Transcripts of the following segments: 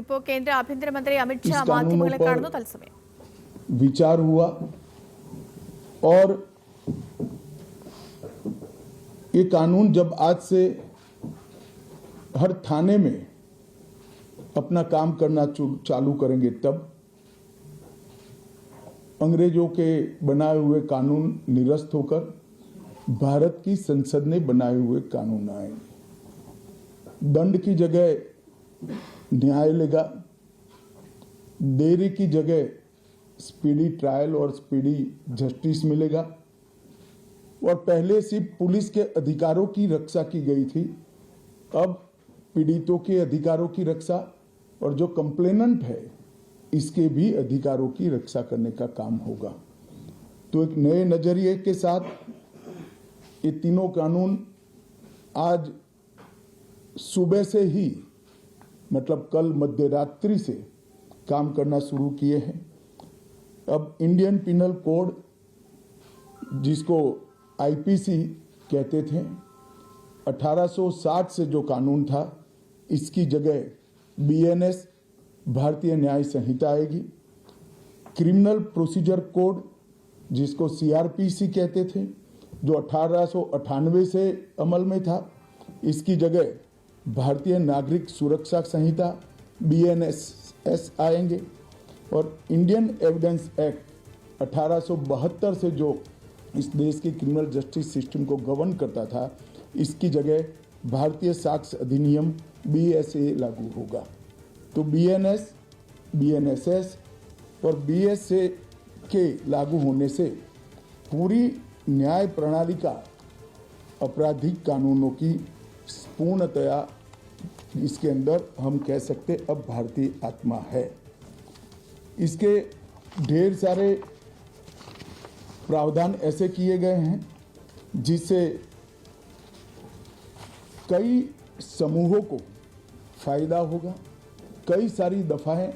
ഇപ്പോൾ കേന്ദ്ര ആഭ്യന്തരമന്ത്രി അമിത്ഷാ മാധ്യമങ്ങളെ കാണുന്നു തത്സമയം विचार हुआ और ये कानून जब आज से हर थाने में अपना काम करना चालू करेंगे तब अंग्रेजों के बनाए हुए कानून निरस्त होकर भारत की संसद ने बनाए हुए कानून आएंगे। दंड की जगह न्याय लेगा, देरी की जगह स्पीडी ट्रायल और स्पीडी जस्टिस मिलेगा। और पहले सिर्फ पुलिस के अधिकारों की रक्षा की गई थी, अब पीड़ितों के अधिकारों की रक्षा और जो कंप्लेनेंट है इसके भी अधिकारों की रक्षा करने का काम होगा। तो एक नए नजरिए के साथ ये तीनों कानून आज सुबह से ही मतलब कल मध्य रात्रि से काम करना शुरू किए हैं। अब इंडियन पिनल कोड जिसको आईपीसी कहते थे 1860 से जो कानून था इसकी जगह बीएनएस भारतीय न्याय संहिता आएगी। क्रिमिनल प्रोसीजर कोड जिसको सीआरपीसी कहते थे जो 1898 से अमल में था इसकी जगह भारतीय नागरिक सुरक्षा संहिता बीएनएस आएंगे। और इंडियन एविडेंस एक्ट 1872 से जो इस देश की क्रिमिनल जस्टिस सिस्टम को गवर्न करता था इसकी जगह भारतीय साक्ष्य अधिनियम बीएसए लागू होगा। तो बीएनएस, बीएनएसएस और बीएसए के लागू होने से पूरी न्याय प्रणाली का आपराधिक कानूनों की पूर्णतया इसके अंदर हम कह सकते अब भारतीय आत्मा है। इसके ढेर सारे प्रावधान ऐसे किए गए हैं जिससे कई समूहों को फायदा होगा। कई सारी दफाएं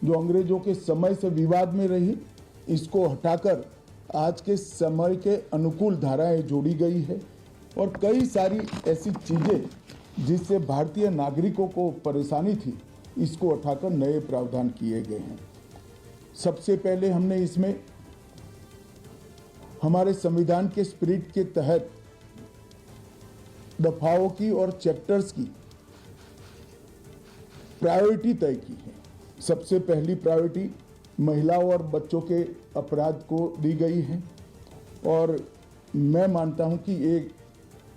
जो अंग्रेजों के समय से विवाद में रही इसको हटाकर आज के समय के अनुकूल धाराएं जोड़ी गई है। और कई सारी ऐसी चीजें जिससे भारतीय नागरिकों को परेशानी थी इसको हटाकर नए प्रावधान किए गए हैं। सबसे पहले हमने इसमें हमारे संविधान के स्पिरिट के तहत दफाओं की और चैप्टर्स की प्रायोरिटी तय की है। सबसे पहली प्रायोरिटी महिलाओं और बच्चों के अपराध को दी गई है और मैं मानता हूं कि ये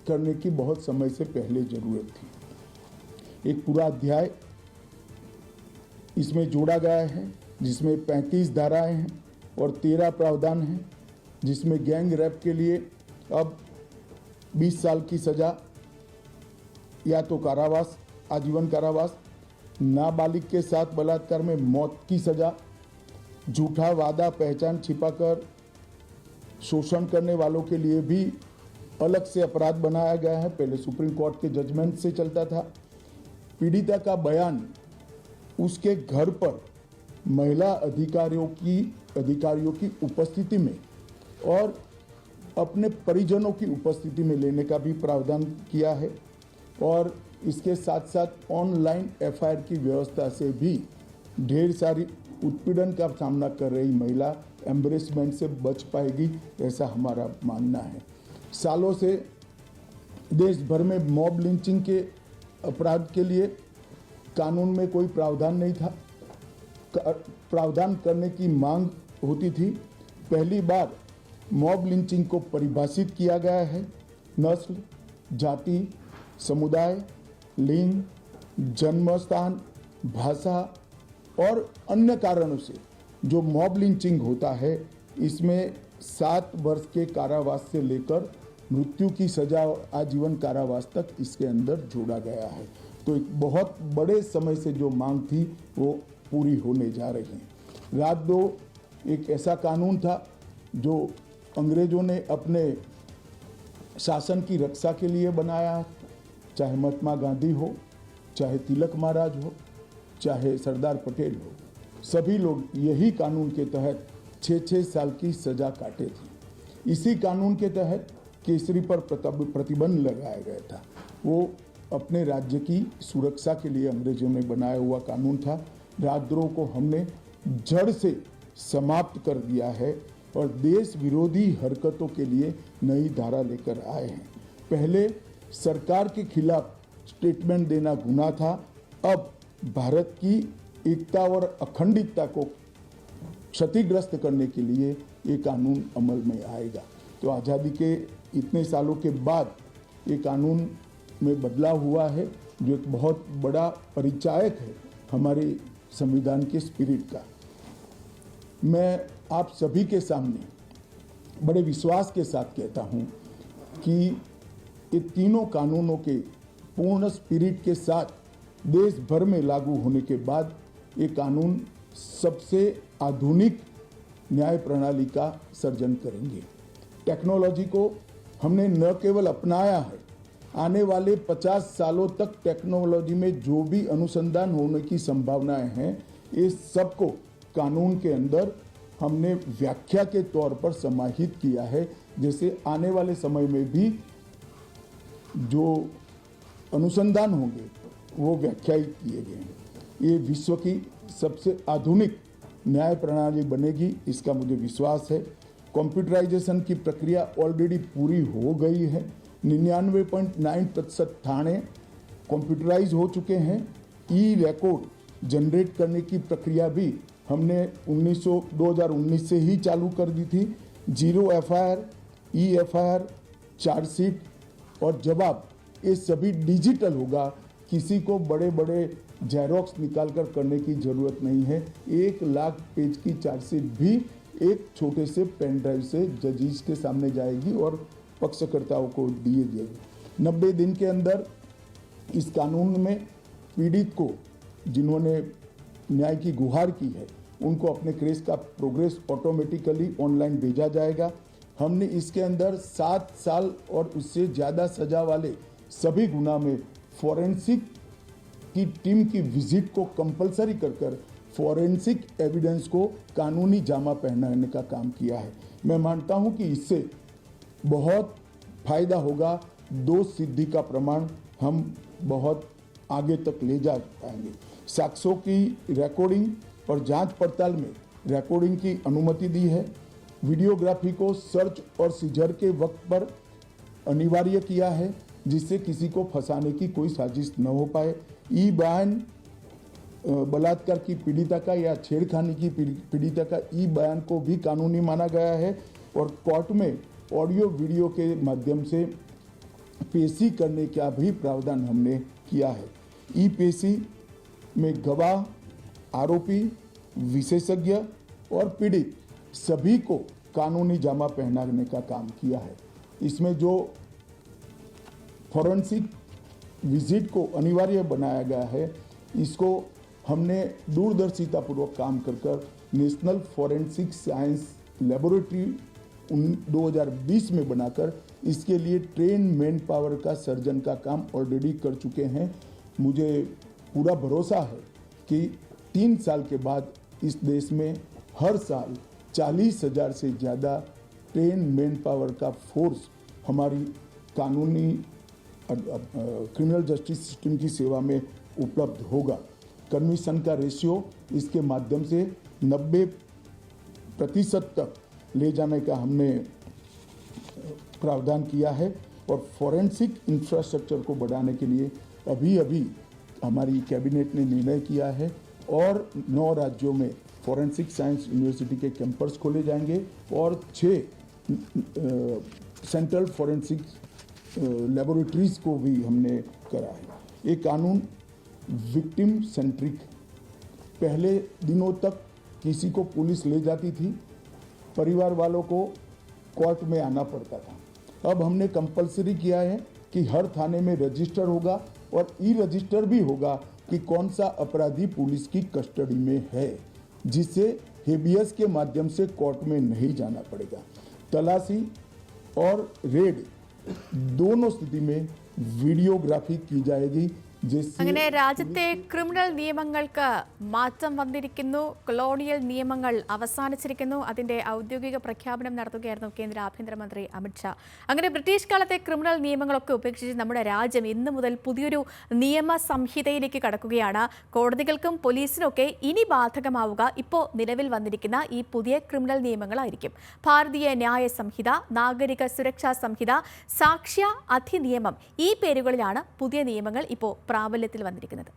करने की बहुत समय से पहले जरूरत थी। एक पूरा अध्याय इसमें जोड़ा गया है जिसमें 35 धाराएं हैं और 13 प्रावधान हैं जिसमें गैंग रेप के लिए अब 20 साल की सजा या तो कारावास, आजीवन कारावास, नाबालिग के साथ बलात्कार में मौत की सजा, झूठा वादा पहचान छिपाकर शोषण करने वालों के लिए भी अलग से अपराध बनाया गया है। पहले सुप्रीम कोर्ट के जजमेंट से चलता था। पीड़िता का बयान उसके घर पर महिला अधिकारियों की उपस्थिति में और अपने परिजनों की उपस्थिति में लेने का भी प्रावधान किया है। और इसके साथ साथ ऑनलाइन एफआईआर की व्यवस्था से भी ढेर सारी उत्पीड़न का सामना कर रही महिला एम्बरेसमेंट से बच पाएगी, ऐसा हमारा मानना है। सालों से देश भर में मॉब लिंचिंग के अपराध के लिए कानून में कोई प्रावधान नहीं था। प्रावधान करने की मांग होती थी। पहली बार मॉब लिंचिंग को परिभाषित किया गया है। नस्ल, जाति, समुदाय, लिंग, जन्म स्थान, भाषा और अन्य कारणों से जो मॉब लिंचिंग होता है इसमें 7 वर्ष के कारावास से लेकर मृत्यु की सजा और आजीवन कारावास तक इसके अंदर जोड़ा गया है। तो एक बहुत बड़े समय से जो मांग थी वो पूरी होने जा रही है। रात 2 एक ऐसा कानून था जो अंग्रेजों ने अपने शासन की रक्षा के लिए बनाया, चाहे महात्मा गांधी हो, चाहे तिलक महाराज हो, चाहे सरदार पटेल हो, सभी लोग यही कानून के तहत 6-6 साल की सजा काटे थे। इसी कानून के तहत केसरी पर प्रतिबंध लगाया गया था। वो अपने राज्य की सुरक्षा के लिए अंग्रेजों ने बनाया हुआ कानून था। राजद्रोह को हमने जड़ से समाप्त कर दिया है और देश विरोधी हरकतों के लिए नई धारा लेकर आए हैं। पहले सरकार के खिलाफ स्टेटमेंट देना गुनाह था, अब भारत की एकता और अखंडता को क्षतिग्रस्त करने के लिए ये कानून अमल में आएगा। तो आज़ादी के इतने सालों के बाद ये कानून में बदलाव हुआ है, जो एक बहुत बड़ा परिचायक है हमारे संविधान के स्पिरिट का। मैं आप सभी के सामने बड़े विश्वास के साथ कहता हूँ कि ये तीनों कानूनों के पूर्ण स्पिरिट के साथ देश भर में लागू होने के बाद ये कानून सबसे आधुनिक न्याय प्रणाली का सर्जन करेंगे। टेक्नोलॉजी को हमने न केवल अपनाया है, आने वाले 50 सालों तक टेक्नोलॉजी में जो भी अनुसंधान होने की संभावनाएं हैं, इस सबको कानून के अंदर हमने व्याख्या के तौर पर समाहित किया है, जैसे आने वाले समय में भी जो अनुसंधान होंगे वो व्याख्यायित किए गए हैं। ये विश्व की सबसे आधुनिक न्याय प्रणाली बनेगी, इसका मुझे विश्वास है। कंप्यूटराइजेशन की प्रक्रिया ऑलरेडी पूरी हो गई है। 99.9% थाने कंप्यूटराइज हो चुके हैं। ई रिकॉर्ड जनरेट करने की प्रक्रिया भी हमने 2019 से ही चालू कर दी थी। 0 FIR, ई FIR, चार्जशीट और जवाब, ये सभी डिजिटल होगा। किसी को बड़े बड़े जेरोक्स निकाल कर करने की ज़रूरत नहीं है। 1 लाख पेज की चार्जशीट भी एक छोटे से पेन ड्राइव से जजेस के सामने जाएगी और पक्षकर्ताओं को दिए जाएगी। 90 दिन के अंदर इस कानून में पीड़ित को, जिन्होंने न्याय की गुहार की है, उनको अपने केस का प्रोग्रेस ऑटोमेटिकली ऑनलाइन भेजा जाएगा। हमने इसके अंदर 7 साल और उससे ज़्यादा सजा वाले सभी गुना में फॉरेंसिक की टीम की विजिट को कंपलसरी कर फॉरेंसिक एविडेंस को कानूनी जामा पहनाने का काम किया है। मैं मानता हूं कि इससे बहुत फायदा होगा। दोष सिद्धि का प्रमाण हम बहुत आगे तक ले जा पाएंगे। साक्ष्यों की रिकॉर्डिंग और जांच पड़ताल में रिकॉर्डिंग की अनुमति दी है। वीडियोग्राफी को सर्च और सीजर के वक्त पर अनिवार्य किया है, जिससे किसी को फंसाने की कोई साजिश न हो पाए। ई बयान बलात्कार की पीड़िता का या छेड़खानी की पीड़िता का ई बयान को भी कानूनी माना गया है और कोर्ट में ऑडियो वीडियो के माध्यम से पेशी करने का भी प्रावधान हमने किया है। ई पेशी में गवाह, आरोपी, विशेषज्ञ और पीड़ित सभी को कानूनी जामा पहनाने का काम किया है। इसमें जो फॉरेंसिक विजिट को अनिवार्य बनाया गया है, इसको हमने दूरदर्शितापूर्वक काम कर नेशनल फॉरेंसिक साइंस लेबोरेटरी 2020 में बनाकर इसके लिए ट्रेन मैन पावर का सर्जन का काम ऑलरेडी कर चुके हैं। मुझे पूरा भरोसा है कि 3 साल के बाद इस देश में हर साल 40,000 से ज़्यादा ट्रेन मैन पावर का फोर्स हमारी कानूनी क्रिमिनल जस्टिस सिस्टम की सेवा में उपलब्ध होगा। कमीशन का रेशियो इसके माध्यम से 90% तक ले जाने का हमने प्रावधान किया है और फॉरेंसिक इंफ्रास्ट्रक्चर को बढ़ाने के लिए अभी हमारी कैबिनेट ने निर्णय किया है और 9 राज्यों में फॉरेंसिक साइंस यूनिवर्सिटी के कैंपस खोले जाएंगे और 6 सेंट्रल फॉरेंसिक लेबोरेटरीज को भी हमने करा है। ये कानून विक्टिम सेंट्रिक। पहले दिनों तक किसी को पुलिस ले जाती थी, परिवार वालों को कोर्ट में आना पड़ता था। अब हमने कंपलसरी किया है कि हर थाने में रजिस्टर होगा और ई रजिस्टर भी होगा कि कौन सा अपराधी पुलिस की कस्टडी में है, जिससे हेबियस के माध्यम से कोर्ट में नहीं जाना पड़ेगा। तलाशी और रेड दोनों स्थिति में वीडियोग्राफी की जाएगी। जिससे അങ്ങനെ രാജ്യത്തെ ക്രിമിനൽ നിയമങ്ങൾക്ക് മാറ്റം വന്നിരിക്കുന്നു. കൊളോണിയൽ നിയമങ്ങൾ അവസാനിച്ചിരിക്കുന്നു. അതിന്റെ ഔദ്യോഗിക പ്രഖ്യാപനം നടത്തുകയായിരുന്നു കേന്ദ്ര ആഭ്യന്തരമന്ത്രി അമിത്ഷാ. അങ്ങനെ ബ്രിട്ടീഷ് കാലത്തെ ക്രിമിനൽ നിയമങ്ങളൊക്കെ ഉപേക്ഷിച്ച് നമ്മുടെ രാജ്യം ഇന്നു മുതൽ പുതിയൊരു നിയമ സംഹിതയിലേക്ക് കടക്കുകയാണ്. കോടതികൾക്കും പോലീസിനൊക്കെ ഇനി ബാധകമാവുക ഇപ്പോൾ നിലവിൽ വന്നിരിക്കുന്ന ഈ പുതിയ ക്രിമിനൽ നിയമങ്ങളായിരിക്കും. ഭാരതീയ ന്യായ സംഹിത, നാഗരിക സുരക്ഷാ സംഹിത, സാക്ഷ്യ അധിനിയമം, ഈ പേരുകളിലാണ് പുതിയ നിയമങ്ങൾ ഇപ്പോൾ പ്രാബല്യത്തിൽ വന്നിരിക്കുന്നത്.